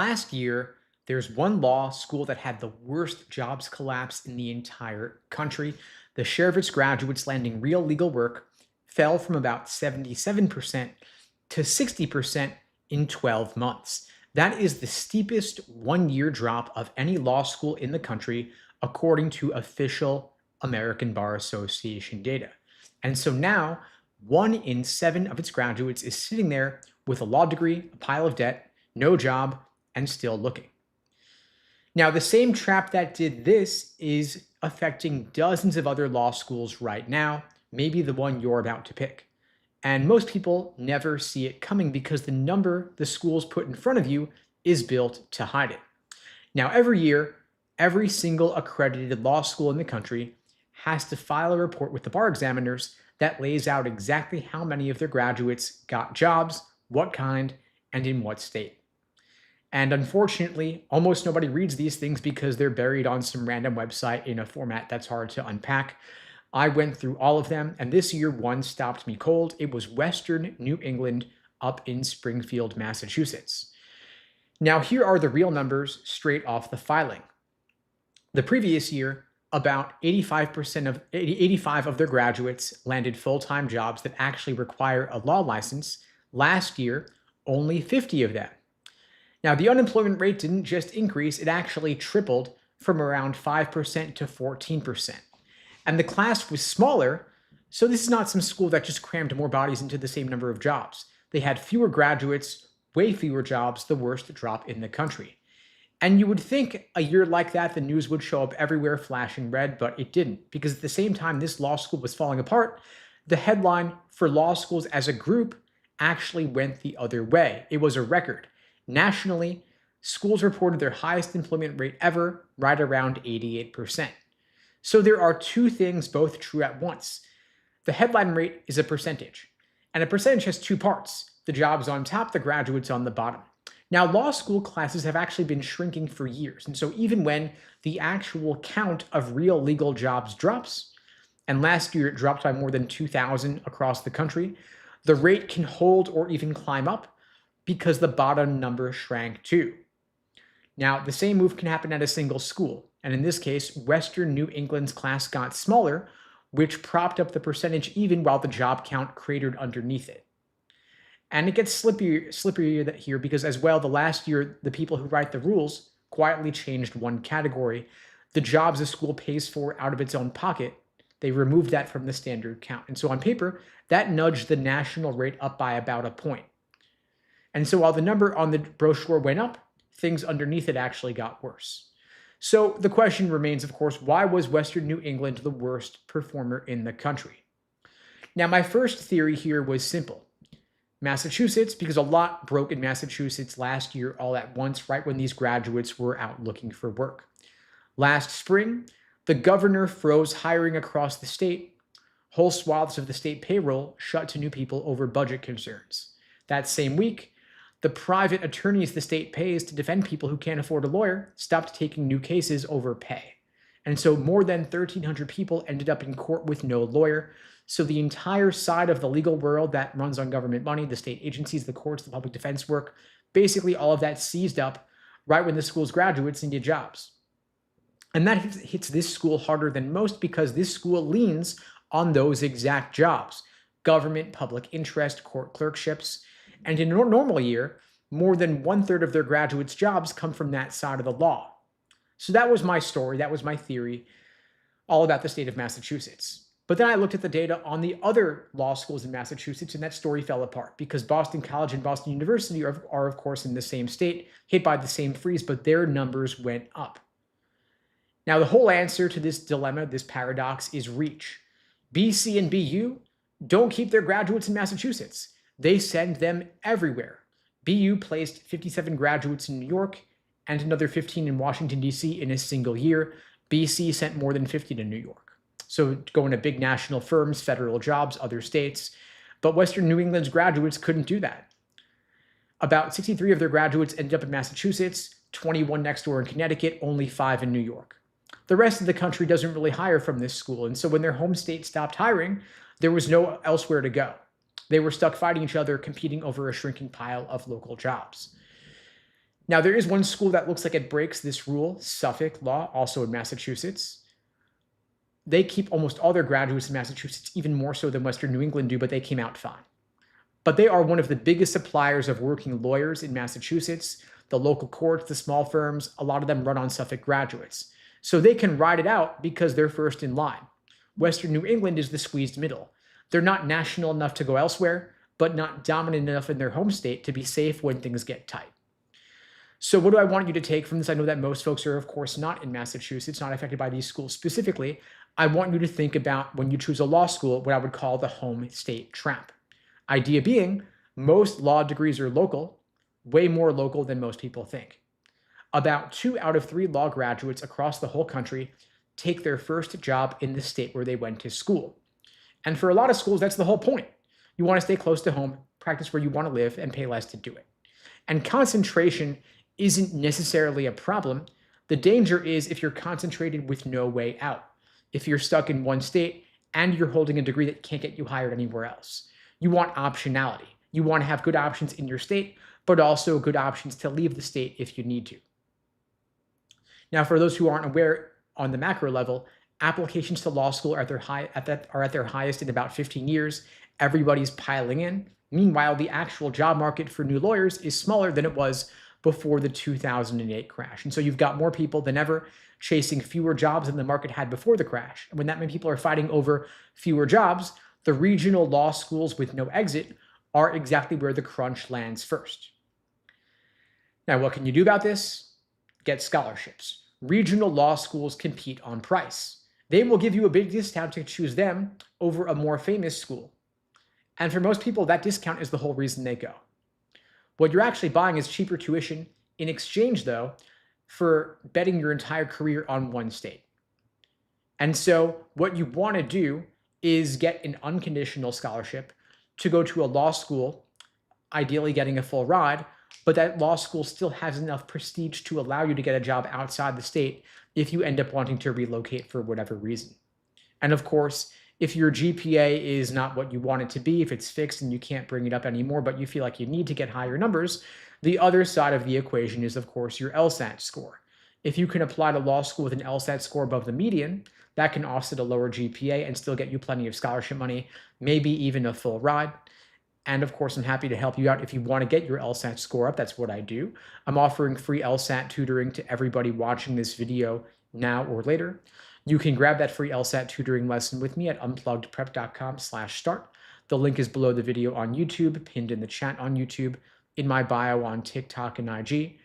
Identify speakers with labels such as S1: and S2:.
S1: Last year, there's one law school that had the worst jobs collapse in the entire country. The share of its graduates landing real legal work fell from about 77% to 60% in 12 months. That is the steepest 1 year drop of any law school in the country, according to official American Bar Association data. And so now, 1 in 7 of its graduates is sitting there with a law degree, a pile of debt, no job, and still looking. Now, the same trap that did this is affecting dozens of other law schools right now, maybe the one you're about to pick. And most people never see it coming because the number the schools put in front of you is built to hide it. Now, every year, every single accredited law school in the country has to file a report with the bar examiners that lays out exactly how many of their graduates got jobs, what kind, and in what state. And unfortunately, almost nobody reads these things because they're buried on some random website in a format that's hard to unpack. I went through all of them, and this year one stopped me cold. It was Western New England up in Springfield, Massachusetts. Now, here are the real numbers straight off the filing. The previous year, about 85 of their graduates landed full-time jobs that actually require a law license. Last year, only 50 of them. Now, the unemployment rate didn't just increase, it actually tripled from around 5% to 14%. And the class was smaller, so this is not some school that just crammed more bodies into the same number of jobs. They had fewer graduates, way fewer jobs, the worst drop in the country. And you would think a year like that, the news would show up everywhere flashing red, but it didn't, because at the same time this law school was falling apart, the headline for law schools as a group actually went the other way. It was a record. Nationally, schools reported their highest employment rate ever, right around 88%. So there are two things both true at once. The headline rate is a percentage, and a percentage has two parts: the jobs on top, the graduates on the bottom. Now, law school classes have actually been shrinking for years, and so even when the actual count of real legal jobs drops, and last year it dropped by more than 2,000 across the country, the rate can hold or even climb up because the bottom number shrank too. Now, the same move can happen at a single school, and in this case, Western New England's class got smaller, which propped up the percentage even while the job count cratered underneath it. And it gets slipperier here because as well, the last year, the people who write the rules quietly changed one category. The jobs a school pays for out of its own pocket, they removed that from the standard count. And so on paper, that nudged the national rate up by about a point. And so while the number on the brochure went up, things underneath it actually got worse. So the question remains, of course, why was Western New England the worst performer in the country? Now, my first theory here was simple. Massachusetts, because a lot broke in Massachusetts last year all at once, right when these graduates were out looking for work. Last spring, the governor froze hiring across the state. Whole swaths of the state payroll shut to new people over budget concerns. That same week, the private attorneys the state pays to defend people who can't afford a lawyer stopped taking new cases over pay. And so more than 1,300 people ended up in court with no lawyer. So the entire side of the legal world that runs on government money, the state agencies, the courts, the public defense work, basically all of that seized up right when the school's graduates needed jobs. And that hits this school harder than most because this school leans on those exact jobs: government, public interest, court clerkships. And in a normal year, more than 1/3 of their graduates' jobs come from that side of the law. So that was my story, that was my theory, all about the state of Massachusetts. But then I looked at the data on the other law schools in Massachusetts, and that story fell apart because Boston College and Boston University are of course, in the same state, hit by the same freeze, but their numbers went up. Now, the whole answer to this dilemma, this paradox, is reach. BC and BU don't keep their graduates in Massachusetts. They send them everywhere. BU placed 57 graduates in New York and another 15 in Washington, D.C. in a single year. BC sent more than 50 to New York. So going to big national firms, federal jobs, other states. But Western New England's graduates couldn't do that. About 63 of their graduates ended up in Massachusetts, 21 next door in Connecticut, only 5 in New York. The rest of the country doesn't really hire from this school, and so when their home state stopped hiring, there was no elsewhere to go. They were stuck fighting each other, competing over a shrinking pile of local jobs. Now, there is one school that looks like it breaks this rule, Suffolk Law, also in Massachusetts. They keep almost all their graduates in Massachusetts, even more so than Western New England do, but they came out fine. But they are one of the biggest suppliers of working lawyers in Massachusetts. The local courts, the small firms, a lot of them run on Suffolk graduates. So they can ride it out because they're first in line. Western New England is the squeezed middle. They're not national enough to go elsewhere, but not dominant enough in their home state to be safe when things get tight. So what do I want you to take from this? I know that most folks are, of course, not in Massachusetts, not affected by these schools specifically. I want you to think about, when you choose a law school, what I would call the home state trap. Idea being, most law degrees are local, way more local than most people think. About 2 out of 3 law graduates across the whole country take their first job in the state where they went to school. And for a lot of schools, that's the whole point. You want to stay close to home, practice where you want to live, and pay less to do it. And concentration isn't necessarily a problem. The danger is if you're concentrated with no way out. If you're stuck in one state and you're holding a degree that can't get you hired anywhere else. You want optionality. You want to have good options in your state, but also good options to leave the state if you need to. Now, for those who aren't aware, on the macro level, applications to law school are at their highest in about 15 years. Everybody's piling in. Meanwhile, the actual job market for new lawyers is smaller than it was before the 2008 crash. And so you've got more people than ever chasing fewer jobs than the market had before the crash. And when that many people are fighting over fewer jobs, the regional law schools with no exit are exactly where the crunch lands first. Now, what can you do about this? Get scholarships. Regional law schools compete on price. They will give you a big discount to choose them over a more famous school. And for most people, that discount is the whole reason they go. What you're actually buying is cheaper tuition in exchange, though, for betting your entire career on one state. And so what you want to do is get an unconditional scholarship to go to a law school, ideally getting a full ride, but that law school still has enough prestige to allow you to get a job outside the state if you end up wanting to relocate for whatever reason. And of course, if your GPA is not what you want it to be, if it's fixed and you can't bring it up anymore, but you feel like you need to get higher numbers, the other side of the equation is, of course, your LSAT score. If you can apply to law school with an LSAT score above the median, that can offset a lower GPA and still get you plenty of scholarship money, maybe even a full ride. And of course, I'm happy to help you out if you want to get your LSAT score up. That's what I do. I'm offering free LSAT tutoring to everybody watching this video now or later. You can grab that free LSAT tutoring lesson with me at unpluggedprep.com/start. The link is below the video on YouTube, pinned in the chat on YouTube, in my bio on TikTok and IG.